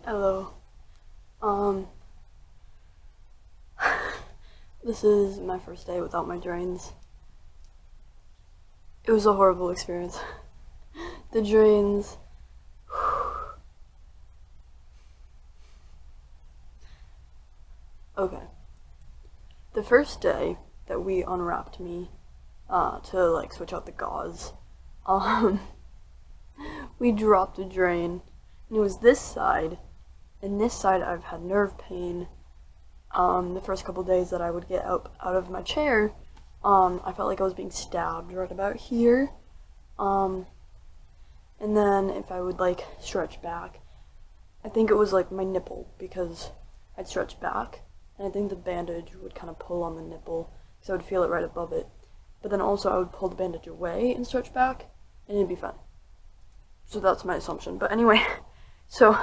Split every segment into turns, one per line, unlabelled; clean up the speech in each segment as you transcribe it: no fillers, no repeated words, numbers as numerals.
Hello. Um, this is my first day without my drains. It was a horrible experience. The drains. Okay. The first day that we unwrapped me, to like switch out the gauze, um, we dropped a drain, and it was this side, and this side I've had nerve pain. The first couple days that I would get up out of my chair, I felt like I was being stabbed right about here. And then if I would like stretch back, I think it was like my nipple, because I'd stretch back, and I think the bandage would kind of pull on the nipple, so I would feel it right above it. But then also I would pull the bandage away and stretch back, and it'd be fine. So that's my assumption. But anyway, so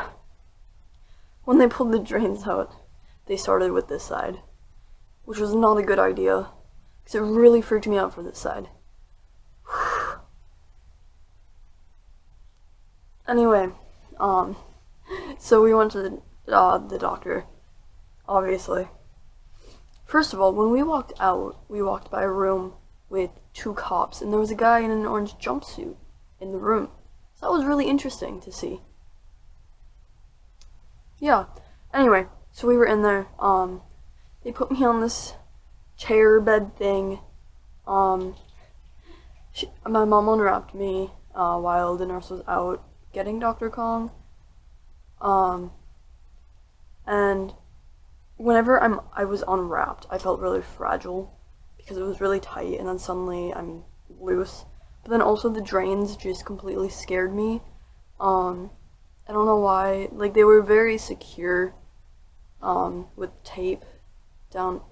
when they pulled the drains out, they started with this side, which was not a good idea, because it really freaked me out for this side. Anyway, so we went to the doctor, obviously. First of all, when we walked out, we walked by a room with 2 cops, and there was a guy in an orange jumpsuit in the room. So that was really interesting to see. Yeah, anyway, so we were in there, they put me on this chair bed thing. My mom unwrapped me while the nurse was out getting Dr. Kong. And whenever I was unwrapped, I felt really fragile because it was really tight, and then suddenly I'm loose. But then also the drains just completely scared me. I don't know why. Like, they were very secure, with tape down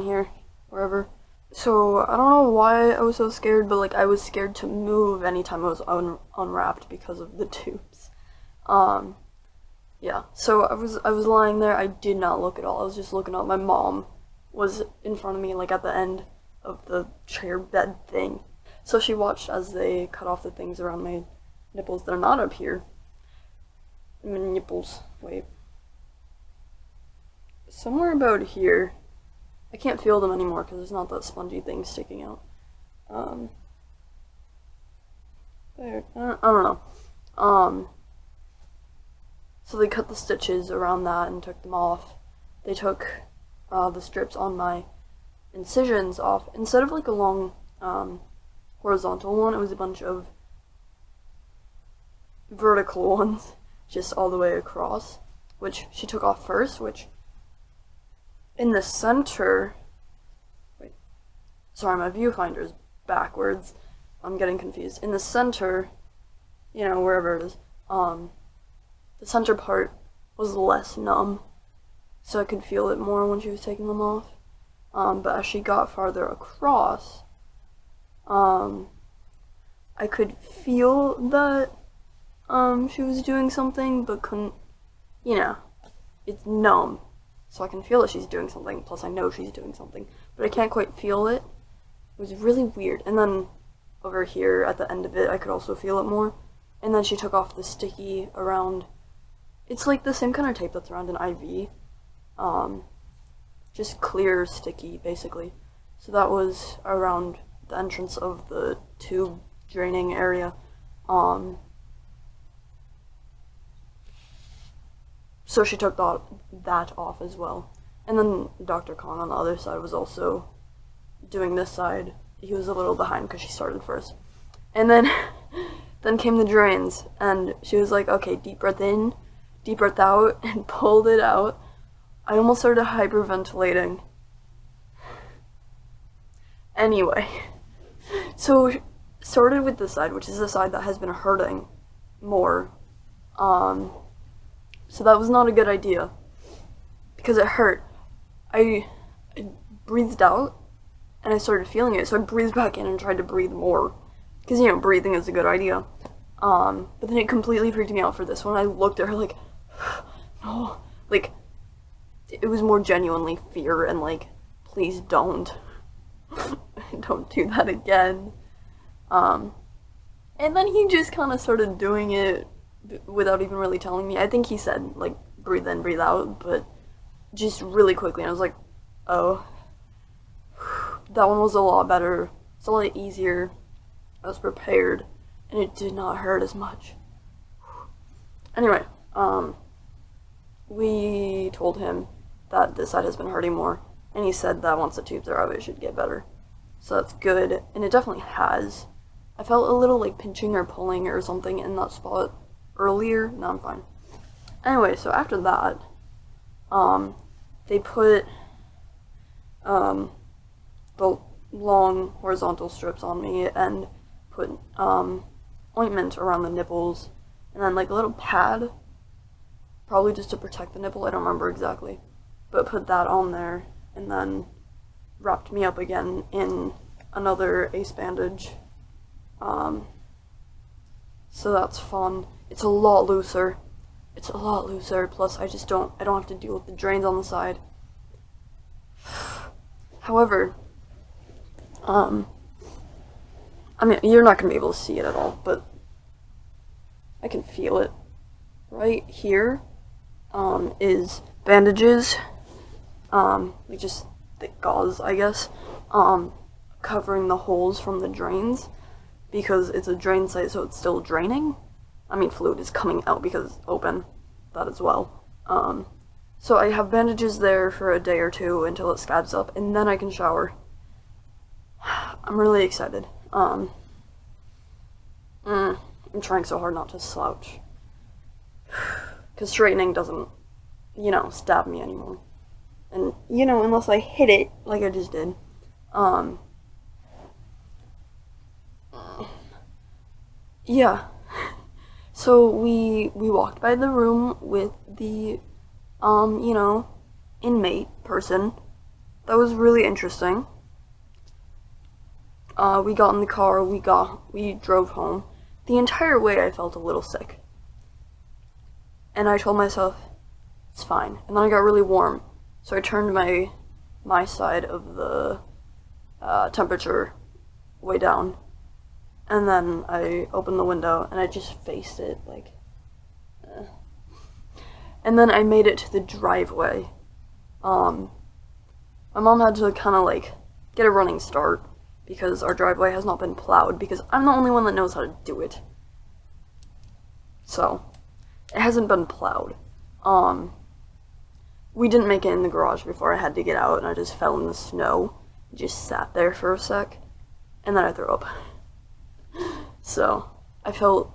here, wherever. So I don't know why I was so scared, but like I was scared to move anytime I was unwrapped because of the tubes. Yeah. So I was lying there. I did not look at all. I was just looking up. My mom was in front of me, like at the end of the chair bed thing. So she watched as they cut off the things around my nipples that are not up here. My nipples. Wait. Somewhere about here. I can't feel them anymore because there's not that spongy thing sticking out. There. I don't know. So they cut the stitches around that and took them off. They took the strips on my incisions off. Instead of like a long horizontal one, it was a bunch of vertical ones just all the way across, which she took off first, which in the center, wait, sorry, my viewfinder is backwards. I'm getting confused. In the center, you know, wherever it is, the center part was less numb, so I could feel it more when she was taking them off. But as she got farther across, I could feel that she was doing something, but couldn't, you know, it's numb. So I can feel that she's doing something, plus I know she's doing something, but I can't quite feel it. It was really weird. And then over here at the end of it, I could also feel it more. And then she took off the sticky around, it's like the same kind of tape that's around an IV. Just clear sticky, basically. So that was around the entrance of the tube draining area. So she took that off as well. And then Dr. Kong on the other side was also doing this side. He was a little behind because she started first. And then then came the drains, and she was like, okay, deep breath in, deep breath out, and pulled it out. I almost started hyperventilating. Anyway, so started with this side, which is the side that has been hurting more. So that was not a good idea, because it hurt. I breathed out, and I started feeling it, so I breathed back in and tried to breathe more, because, you know, breathing is a good idea. But then it completely freaked me out for this one. I looked at her like, no, like, it was more genuinely fear and like, please don't. Don't do that again. And then he just kind of started doing it without even really telling me. I think he said, like, breathe in, breathe out, but just really quickly. And I was like, oh, that one was a lot better. It's a lot easier. I was prepared, and it did not hurt as much. Anyway, we told him that this side has been hurting more, and he said that once the tubes are out, it should get better. So that's good, and it definitely has. I felt a little like pinching or pulling or something in that spot earlier. Now I'm fine. Anyway, so after that, they put the long horizontal strips on me and put ointment around the nipples, and then like a little pad, probably just to protect the nipple. I don't remember exactly, but put that on there, and then wrapped me up again in another ace bandage. So that's fun. It's a lot looser. It's a lot looser. Plus, I don't have to deal with the drains on the side. However, I mean, you're not gonna be able to see it at all, but I can feel it. Right here, is bandages, like just thick gauze, I guess, covering the holes from the drains, because it's a drain site, so it's still draining. I mean, fluid is coming out because it's open, that as well. So I have bandages there for a day or two until it scabs up, and then I can shower. I'm really excited. I'm trying so hard not to slouch, because straightening doesn't, stab me anymore. And, unless I hit it, like I just did. Yeah. So we walked by the room with the, inmate person. That was really interesting. We got in the car, we drove home. The entire way I felt a little sick. And I told myself, it's fine. And then I got really warm. So I turned my side of the temperature way down. And then I opened the window and I just faced it, like, And then I made it to the driveway. My mom had to kind of, like, get a running start because our driveway has not been plowed, because I'm the only one that knows how to do it. So, it hasn't been plowed. We didn't make it in the garage before I had to get out, and I just fell in the snow. Just sat there for a sec, and then I threw up. So, I felt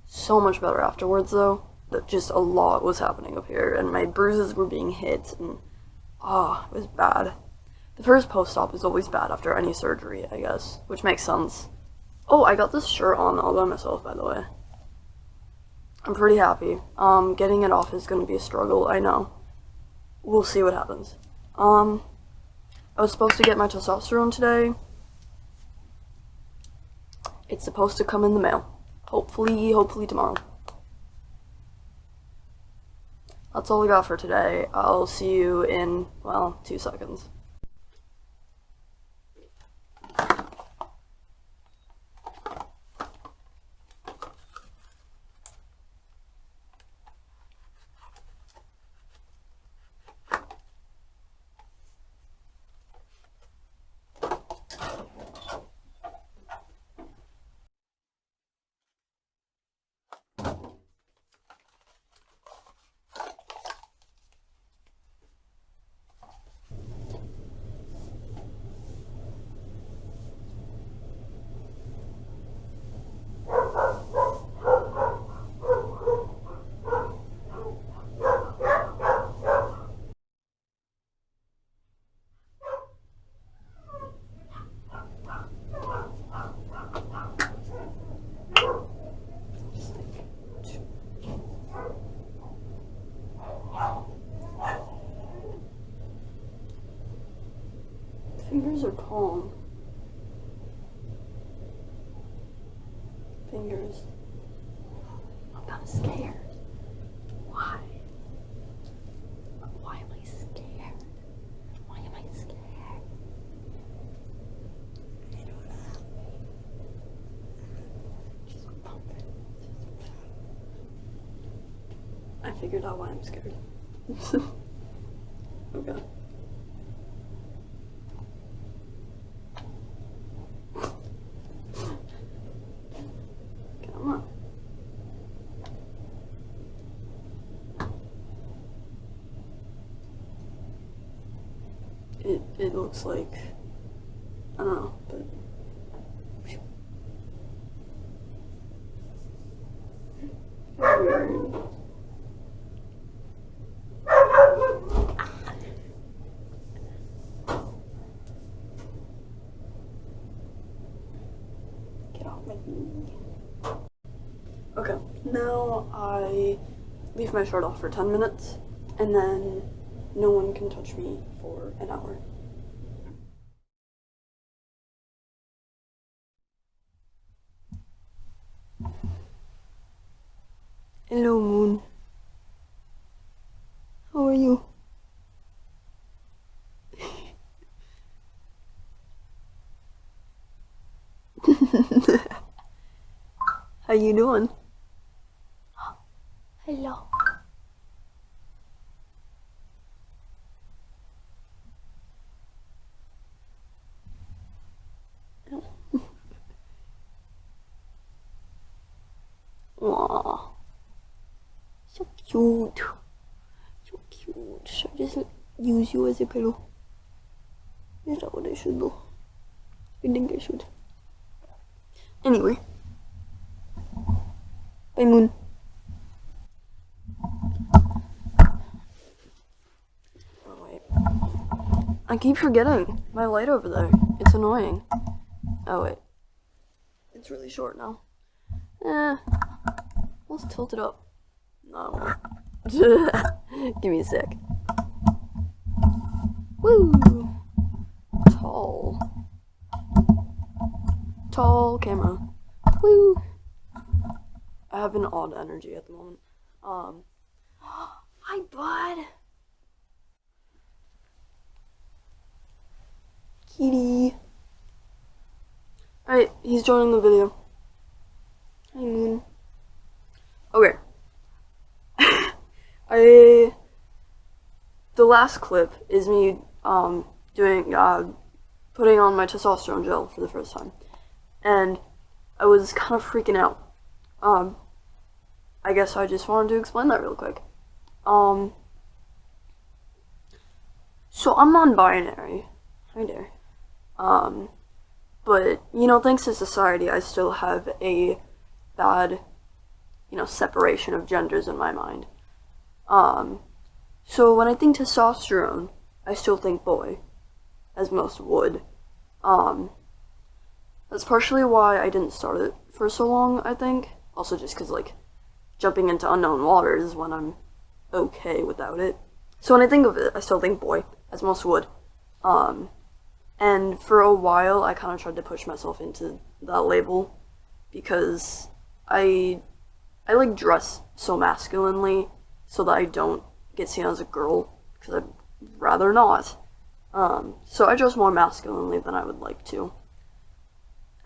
so much better afterwards, though. That just a lot was happening up here, and my bruises were being hit, and it was bad. The first post-op is always bad after any surgery, I guess, which makes sense. Oh, I got this shirt on all by myself, by the way. I'm pretty happy. Getting it off is gonna be a struggle, I know. We'll see what happens. I was supposed to get my testosterone today. It's supposed to come in the mail. Hopefully tomorrow. That's all I got for today. I'll see you in, 2 seconds. Fingers are calm. Fingers. I'm kind of scared. Why? Why am I scared? Why am I scared? I don't know. Just pumping. I figured out why I'm scared. Okay. Come on. It looks like, I don't know, but get off my knee. Okay, now I leave my shirt off for 10 minutes, and then no one can touch me for an hour. Hello, Moon. How are you? How you doing? Hello. Aww. So cute. So cute. Should I just use you as a pillow? Is that what I should do? I think I should. Anyway. Bye, Moon. Oh, wait. I keep forgetting my light over there. It's annoying. Oh, wait. It's really short now. Let's tilt it up. No. Give me a sec. Woo! Tall camera. Woo! I have an odd energy at the moment. Hi, bud. Kitty. Alright, he's joining the video. Hi, Moon. Okay. The last clip is me, putting on my testosterone gel for the first time. And I was kind of freaking out. I guess I just wanted to explain that real quick. So I'm non-binary. Hi there. But, you know, thanks to society, I still have a bad, separation of genders in my mind. So when I think testosterone, I still think boy, as most would. That's partially why I didn't start it for so long, I think. Also just because, jumping into unknown waters when I'm okay without it. So when I think of it, I still think boy, as most would. And for a while, I kind of tried to push myself into that label, because I dress so masculinely so that I don't get seen as a girl, because I'd rather not. So I dress more masculinely than I would like to.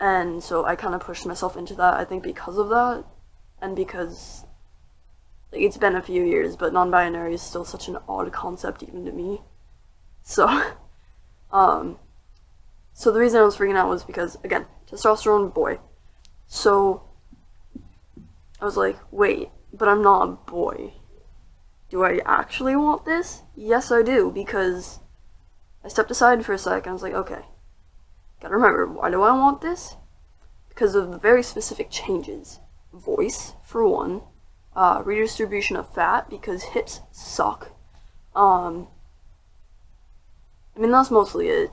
And so I kind of pushed myself into that, I think because of that, and because, it's been a few years, but non-binary is still such an odd concept even to me. So, so the reason I was freaking out was because, again, testosterone, boy. So, I was like, wait, but I'm not a boy. Do I actually want this? Yes, I do, because I stepped aside for a sec and I was like, okay, gotta remember, why do I want this? Because of the very specific changes. Voice, for one. Redistribution of fat, because hips suck. That's mostly it.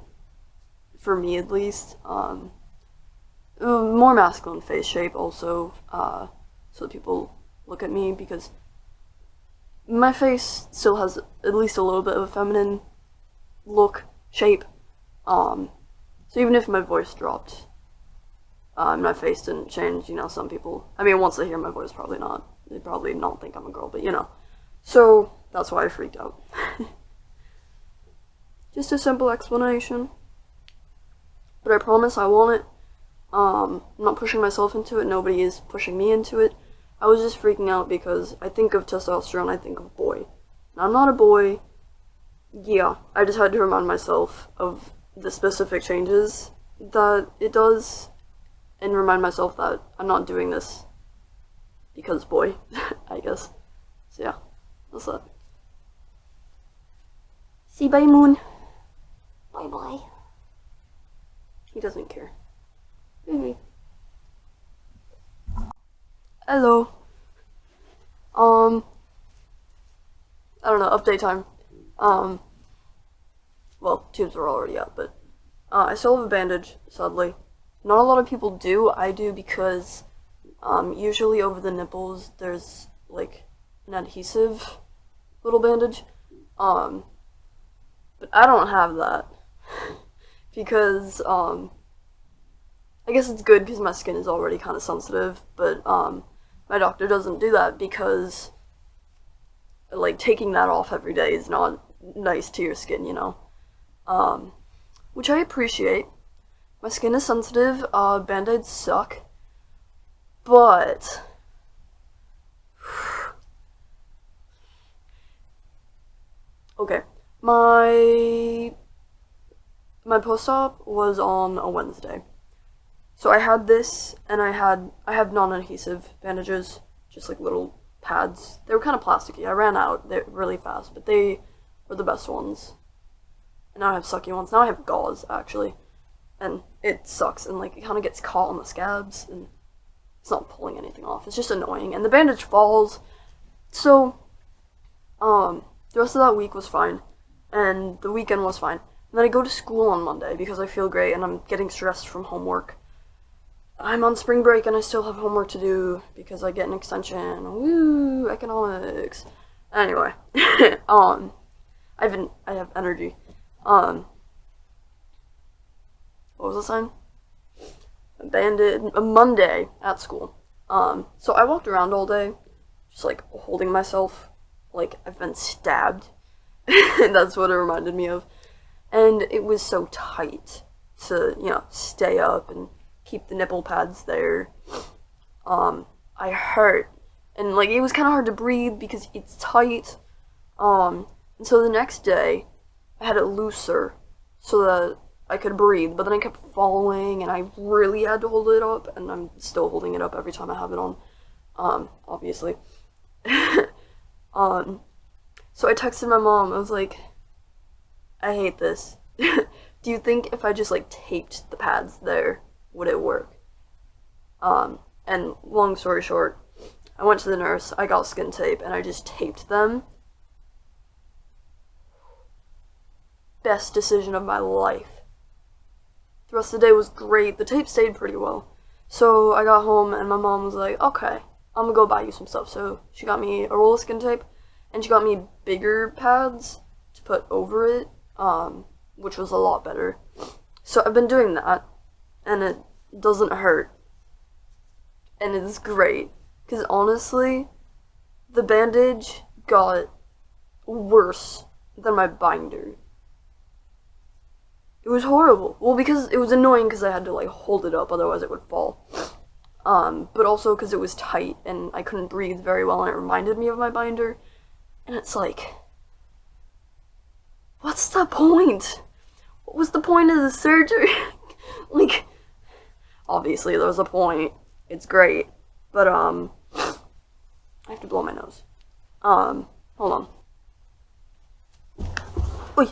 For me, at least. More masculine face shape, also, so that people look at me, because my face still has at least a little bit of a feminine look, shape. So even if my voice dropped, my face didn't change, some people, once they hear my voice, they'd probably not think I'm a girl, but So, that's why I freaked out. Just a simple explanation. But I promise I want it. I'm not pushing myself into it, nobody is pushing me into it. I was just freaking out because I think of testosterone, I think of boy. And I'm not a boy. Yeah, I just had to remind myself of the specific changes that it does, and remind myself that I'm not doing this because boy, I guess. So yeah, that's that. See, bye, Moon. Bye bye. He doesn't care. Hello. I don't know, update time. Well, tubes are already out, but I still have a bandage, sadly. Not a lot of people do. I do because usually over the nipples there's like an adhesive little bandage. But I don't have that because I guess it's good because my skin is already kind of sensitive, but my doctor doesn't do that because like taking that off every day is not nice to your skin, you know. Which I appreciate. My skin is sensitive, band-aids suck, but okay. My post-op was on a Wednesday. So I had this, and I have non-adhesive bandages, just like little pads. They were kind of plasticky. I ran out really fast, but they were the best ones. And now I have sucky ones. Now I have gauze, actually. And it sucks, and like it kind of gets caught on the scabs, and it's not pulling anything off. It's just annoying, and the bandage falls. So, the rest of that week was fine, and the weekend was fine. And then I go to school on Monday because I feel great, and I'm getting stressed from homework. I'm on spring break and I still have homework to do because I get an extension. Woo, economics. Anyway, I have energy. What was I saying? A Monday at school. So I walked around all day, just like holding myself like I've been stabbed. That's what it reminded me of. And it was so tight to, you know, stay up and keep the nipple pads there. I hurt, and like it was kind of hard to breathe because it's tight. And so the next day I had it looser so that I could breathe, but then I kept falling and I really had to hold it up, and I'm still holding it up every time I have it on, obviously. So I texted my mom. I was like, I hate this. Do you think if I just like taped the pads there, would it work? And long story short, I went to the nurse, I got skin tape, and I just taped them. Best decision of my life. The rest of the day was great. The tape stayed pretty well. So I got home and my mom was like, okay, I'm gonna go buy you some stuff. So she got me a roll of skin tape, and she got me bigger pads to put over it, which was a lot better. So I've been doing that, and it doesn't hurt, and it's great, because honestly, the bandage got worse than my binder. It was horrible. Well, because it was annoying because I had to like hold it up, otherwise it would fall. But also because it was tight and I couldn't breathe very well, and it reminded me of my binder. And it's like, what's the point? What was the point of the surgery? Like, obviously there was a point. It's great, but I have to blow my nose. Hold on. Oy.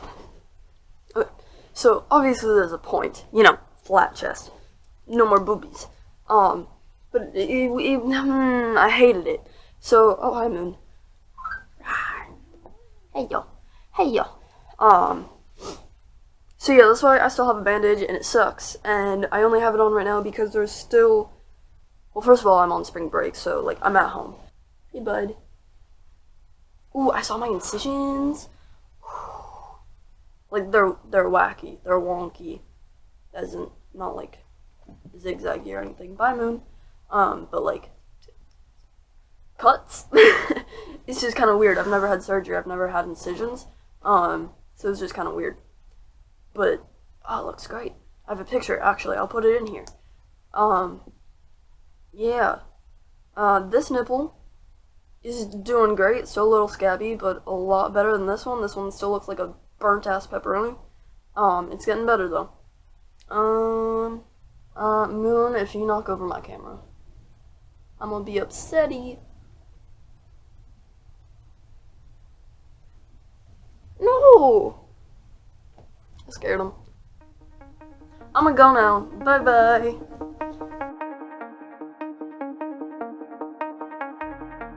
Okay. So obviously there's a point. You know, flat chest, no more boobies. But I hated it. So, oh hi Moon. Hey yo, hey yo. So yeah, that's why I still have a bandage, and it sucks. And I only have it on right now because there's still. Well, first of all, I'm on spring break, so like I'm at home. Hey bud. Ooh, I saw my incisions. Like they're wacky, they're wonky, as in not like zigzaggy or anything. Bye Moon. But like cuts. It's just kind of weird. I've never had surgery. I've never had incisions. So it's just kind of weird. But oh, it looks great. I have a picture actually. I'll put it in here. Yeah. This nipple is doing great. Still a little scabby, but a lot better than this one. This one still looks like a burnt-ass pepperoni. It's getting better, though. Moon, if you knock over my camera, I'm gonna be upsetty. No! I scared him. I'm gonna go now. Bye-bye.